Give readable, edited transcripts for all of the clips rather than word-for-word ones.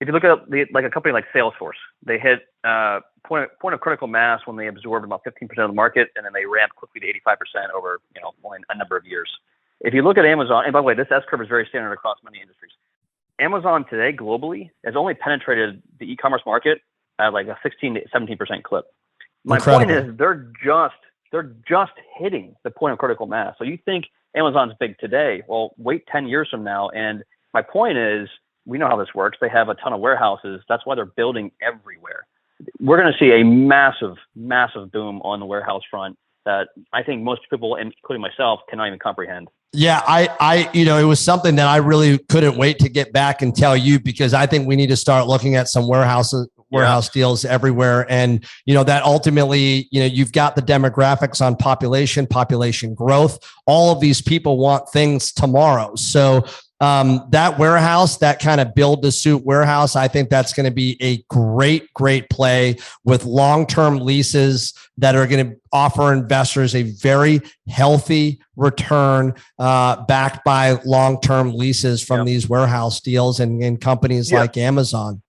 if you look at like a company like Salesforce, they hit point of critical mass when they absorbed about 15% of the market, and then they ramped quickly to 85% over only a number of years. If you look at Amazon, and by the way, this S curve is very standard across many industries. Amazon today globally has only penetrated the e-commerce market at like a 16 to 17% clip. My point is they're just hitting the point of critical mass. So you think Amazon's big today? Well, wait 10 years from now. And my point is, we know how this works. They have a ton of warehouses. That's why they're building everywhere. We're going to see a massive, massive boom on the warehouse front that I think most people, including myself, cannot even comprehend. Yeah, it was something that I really couldn't wait to get back and tell you, because I think we need to start looking at some warehouse deals everywhere. And, that ultimately, you've got the demographics on population growth. All of these people want things tomorrow. So that warehouse, that kind of build to suit warehouse, I think that's going to be a great play with long-term leases that are going to offer investors a very healthy return backed by long-term leases from these warehouse deals and companies like Amazon.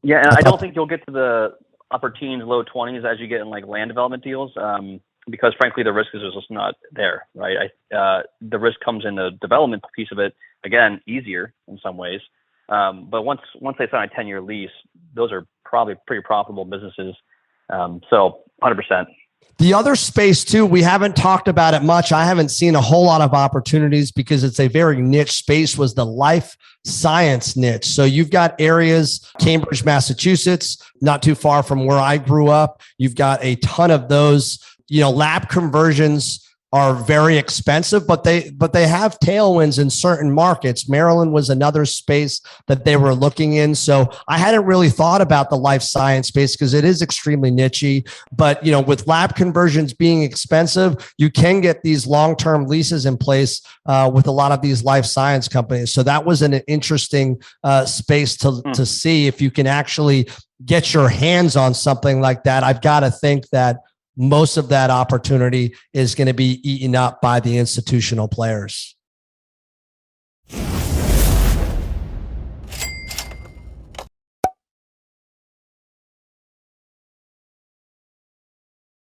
Yeah, and I don't think you'll get to the upper teens, low 20s as you get in like land development deals. Because frankly, the risk is just not there, right? The risk comes in the development piece of it, again, easier in some ways. But once they sign a 10-year lease, those are probably pretty profitable businesses. So 100%. The other space too, we haven't talked about it much. I haven't seen a whole lot of opportunities because it's a very niche space, was the life science niche. So you've got areas, Cambridge, Massachusetts, not too far from where I grew up. You've got a ton of those. Lab conversions are very expensive, but they have tailwinds in certain markets. Maryland was another space that they were looking in. So I hadn't really thought about the life science space because it is extremely nichey. But with lab conversions being expensive, you can get these long-term leases in place with a lot of these life science companies. So that was an interesting space to see if you can actually get your hands on something like that. I've got to think that most of that opportunity is going to be eaten up by the institutional players.